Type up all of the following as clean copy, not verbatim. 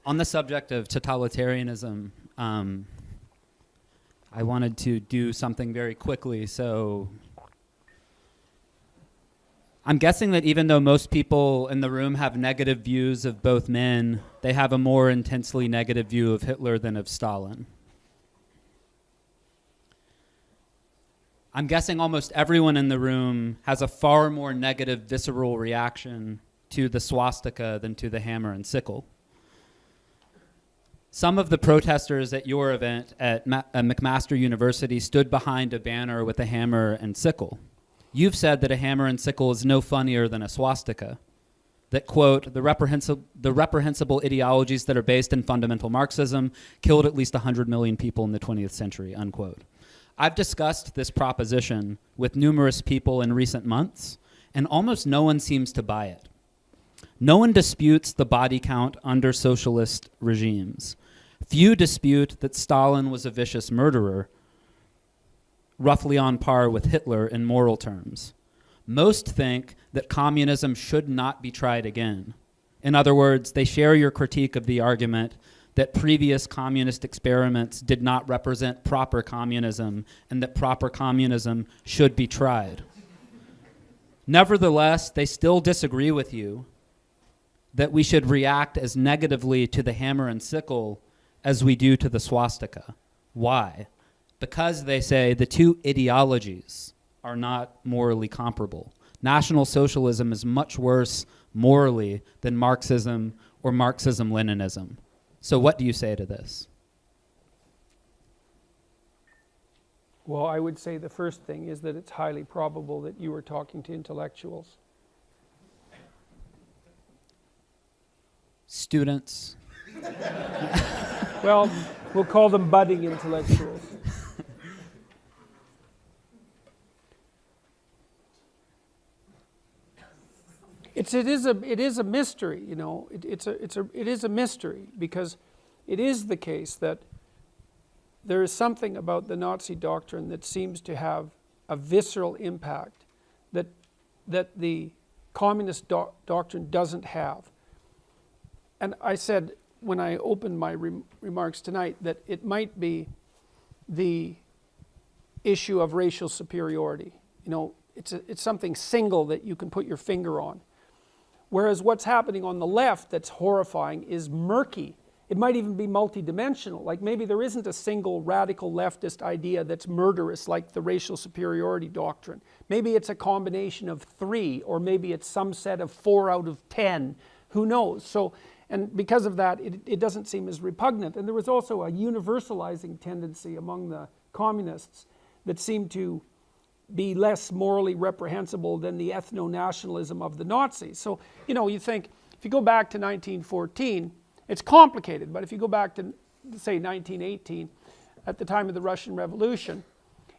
On the subject of totalitarianism, I wanted to do something very quickly. So I'm guessing that even though most people in the room have negative views of both men, they have a more intensely negative view of Hitler than of Stalin. I'm guessing almost everyone in the room has a far more negative visceral reaction to the swastika than to the hammer and sickle. Some of the protesters at your event at McMaster University stood behind a banner with a hammer and sickle. You've said that a hammer and sickle is no funnier than a swastika. That, quote, the reprehensible ideologies that are based in fundamental Marxism killed at least 100 million people in the 20th century, unquote. I've discussed this proposition with numerous people in recent months, and almost no one seems to buy it. No one disputes the body count under socialist regimes. Few dispute that Stalin was a vicious murderer, roughly on par with Hitler in moral terms. Most think that communism should not be tried again. In other words, they share your critique of the argument that previous communist experiments did not represent proper communism and that proper communism should be tried. Nevertheless, they still disagree with you that we should react as negatively to the hammer and sickle as we do to the swastika. Why? Because they say the two ideologies are not morally comparable. National Socialism is much worse morally than Marxism or Marxism-Leninism. So what do you say to this? Well, I would say the first thing is that it's highly probable that you were talking to intellectuals. Students. Well, we'll call them budding intellectuals. It is a mystery, you know. It is a mystery because it is the case that there is something about the Nazi doctrine that seems to have a visceral impact that the communist doctrine doesn't have. And I said when I opened my remarks tonight that it might be the issue of racial superiority. You know, it's something single that you can put your finger on. Whereas what's happening on the left that's horrifying is murky. It might even be multidimensional. Like maybe there isn't a single radical leftist idea that's murderous like the racial superiority doctrine. Maybe it's a combination of 3, or maybe it's some set of 4 out of 10. Who knows? So, and because of that, it doesn't seem as repugnant. And there was also a universalizing tendency among the communists that seemed to be less morally reprehensible than the ethno-nationalism of the Nazis. So, you know, you think, if you go back to 1914, it's complicated, but if you go back to, say, 1918, at the time of the Russian Revolution,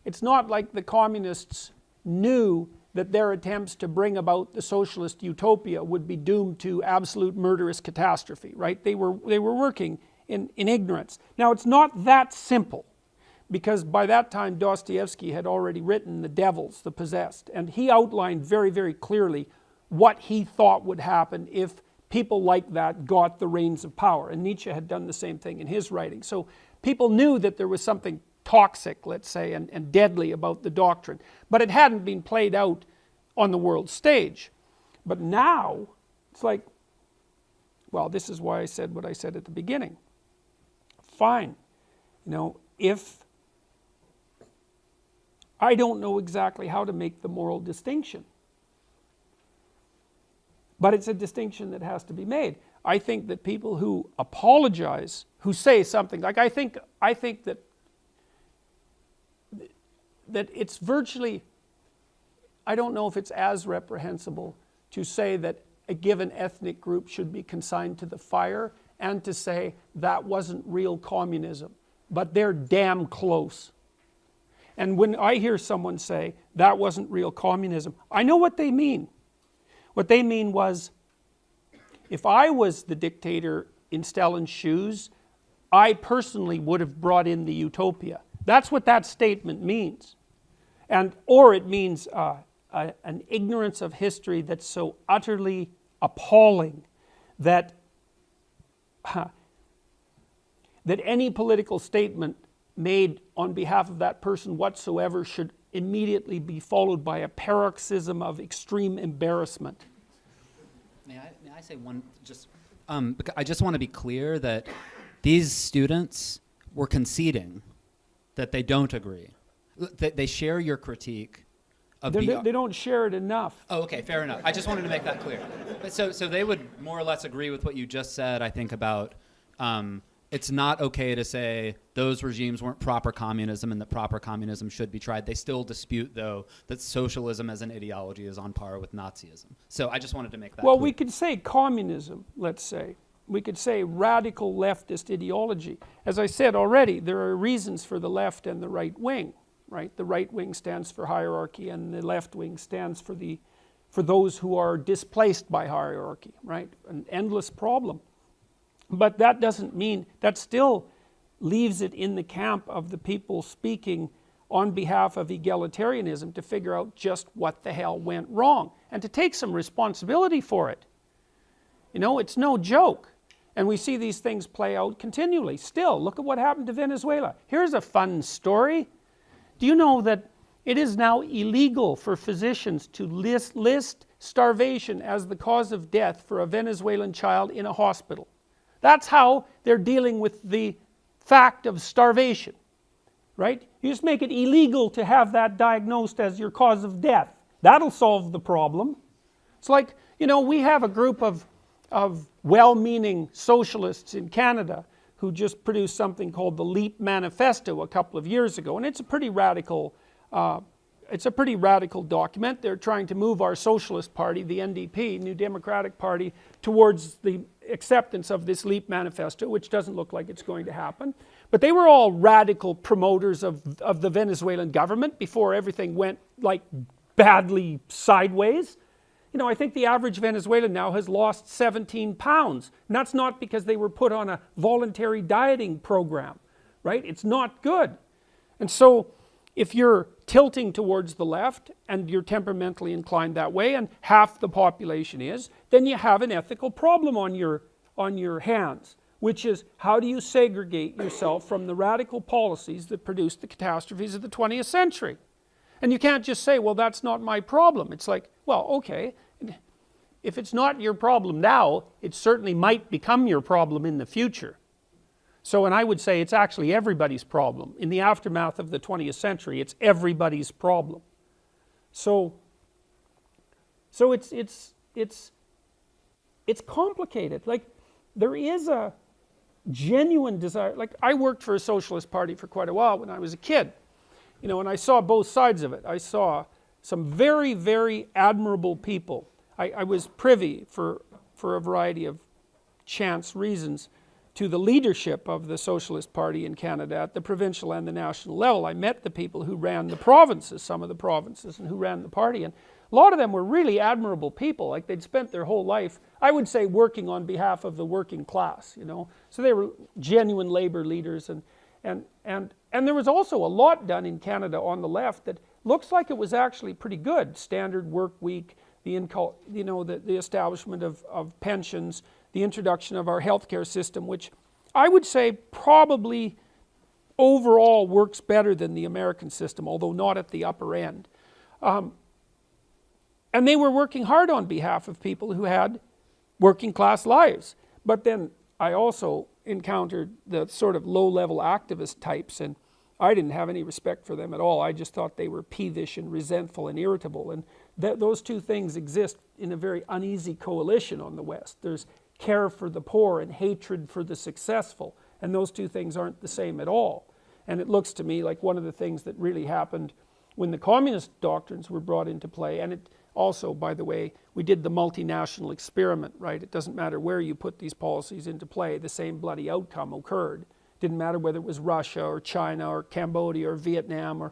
it's not like the communists knew that their attempts to bring about the socialist utopia would be doomed to absolute murderous catastrophe, right? They were working in ignorance. Now, it's not that simple, because by that time Dostoevsky had already written The Devils, the Possessed, and he outlined very, very clearly what he thought would happen if people like that got the reins of power. And Nietzsche had done the same thing in his writing. So people knew that there was something toxic, let's say, and deadly about the doctrine. But it hadn't been played out on the world stage. But now, it's like, well, this is why I said what I said at the beginning. Fine. You know, if I don't know exactly how to make the moral distinction, but it's a distinction that has to be made. I think that people who apologize, who say something like, I think that it's virtually, I don't know if it's as reprehensible to say that a given ethnic group should be consigned to the fire and to say that wasn't real communism, but they're damn close. And when I hear someone say that wasn't real communism, I know what they mean. What they mean was, if I was the dictator in Stalin's shoes, I personally would have brought in the utopia. That's what that statement means. Or it means an ignorance of history that's so utterly appalling that that any political statement made on behalf of that person whatsoever should immediately be followed by a paroxysm of extreme embarrassment. May I say one, I just want to be clear that these students were conceding that they don't agree. That they share your critique of They don't share it enough. Oh, okay, fair enough. I just wanted to make that clear. But so they would more or less agree with what you just said, I think, about it's not okay to say those regimes weren't proper communism and that proper communism should be tried. They still dispute, though, that socialism as an ideology is on par with Nazism. So I just wanted to make that Well, clear. we could say communism, let's say. We could say radical leftist ideology. As I said already, there are reasons for the left and the right wing, right? The right wing stands for hierarchy and the left wing stands for those who are displaced by hierarchy, right? An endless problem. But that doesn't mean, that still leaves it in the camp of the people speaking on behalf of egalitarianism to figure out just what the hell went wrong and to take some responsibility for it. You know, it's no joke. And we see these things play out continually. Still, look at what happened to Venezuela. Here's a fun story. Do you know that it is now illegal for physicians to list starvation as the cause of death for a Venezuelan child in a hospital? That's how they're dealing with the fact of starvation, right? You just make it illegal to have that diagnosed as your cause of death. That'll solve the problem. It's like, you know, we have a group of well-meaning socialists in Canada who just produced something called the LEAP Manifesto a couple of years ago, and it's a pretty radical document. They're trying to move our socialist party, the NDP, New Democratic Party, towards the acceptance of this LEAP Manifesto, which doesn't look like it's going to happen. But they were all radical promoters of the Venezuelan government before everything went like badly sideways. You know, I think the average Venezuelan now has lost 17 pounds. And that's not because they were put on a voluntary dieting program, right? It's not good. And so if you're tilting towards the left and you're temperamentally inclined that way, and half the population is, then you have an ethical problem on your hands, which is how do you segregate yourself from the radical policies that produced the catastrophes of the 20th century? And you can't just say, well, that's not my problem. It's like, well, okay, if it's not your problem now, it certainly might become your problem in the future. So, and I would say it's actually everybody's problem. In the aftermath of the 20th century, it's everybody's problem. So it's complicated. Like, there is a genuine desire. Like, I worked for a socialist party for quite a while when I was a kid, you know, and I saw both sides of it. I saw some very, very admirable people. I was privy for a variety of chance reasons to the leadership of the Socialist Party in Canada at the provincial and the national level. I met the people who ran the provinces, some of the provinces, and who ran the party. And a lot of them were really admirable people. Like, they'd spent their whole life, I would say, working on behalf of the working class, you know. So they were genuine labor leaders. And there was also a lot done in Canada on the left that looks like it was actually pretty good. Standard work week, the establishment of pensions, the introduction of our healthcare system, which I would say probably overall works better than the American system, although not at the upper end. And they were working hard on behalf of people who had working class lives. But then I also encountered the sort of low-level activist types, and I didn't have any respect for them at all. I just thought they were peevish and resentful and irritable. And those two things exist in a very uneasy coalition on the West. There's care for the poor and hatred for the successful, and those two things aren't the same at all. And it looks to me like one of the things that really happened when the communist doctrines were brought into play, and it also, by the way, we did the multinational experiment, right? It doesn't matter where you put these policies into play, the same bloody outcome occurred. Didn't matter whether it was Russia or China or Cambodia or Vietnam, or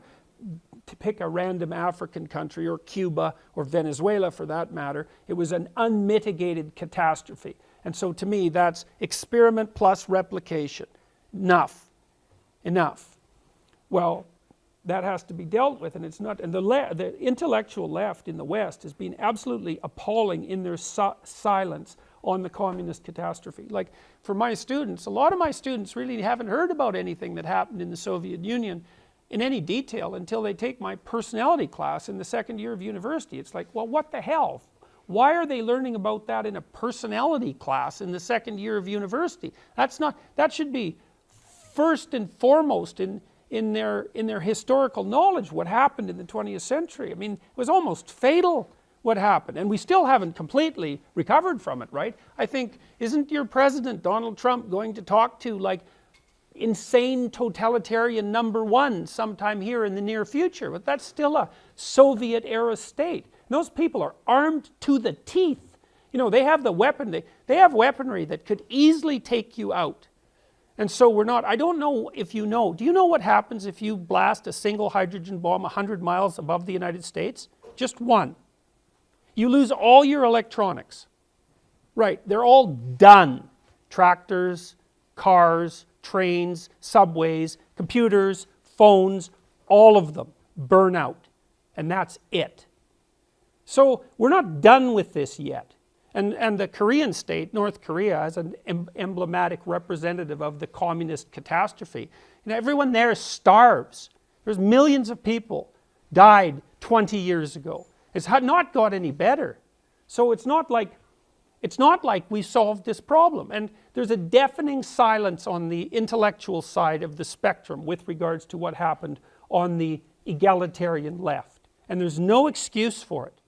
to pick a random African country, or Cuba or Venezuela for that matter. It was an unmitigated catastrophe. And so to me, that's experiment plus replication. Enough. Well, that has to be dealt with, and it's not. And the intellectual left in the West has been absolutely appalling in their silence on the communist catastrophe. Like for my students, a lot of my students really haven't heard about anything that happened in the Soviet Union in any detail until they take my personality class in the second year of university. It's like, well, what the hell? Why are they learning about that in a personality class in the second year of university? That should be first and foremost in their historical knowledge, what happened in the 20th century. I mean, it was almost fatal what happened, and we still haven't completely recovered from it, right? I think, isn't your president, Donald Trump, going to talk to like insane totalitarian number one sometime here in the near future? But that's still a Soviet era state. And those people are armed to the teeth. You know, they have the weapon, they have weaponry that could easily take you out. And so we're not, I don't know if you know, do you know what happens if you blast a single hydrogen bomb 100 miles above the United States? Just one. You lose all your electronics. Right, they're all done. Tractors, cars, trains, subways, computers, phones, all of them burn out. And that's it. So we're not done with this yet. And the Korean state, North Korea, as an emblematic representative of the communist catastrophe, you know, everyone there starves. There's millions of people died 20 years ago. It's not got any better. So it's not like we solved this problem. And there's a deafening silence on the intellectual side of the spectrum with regards to what happened on the egalitarian left. And there's no excuse for it.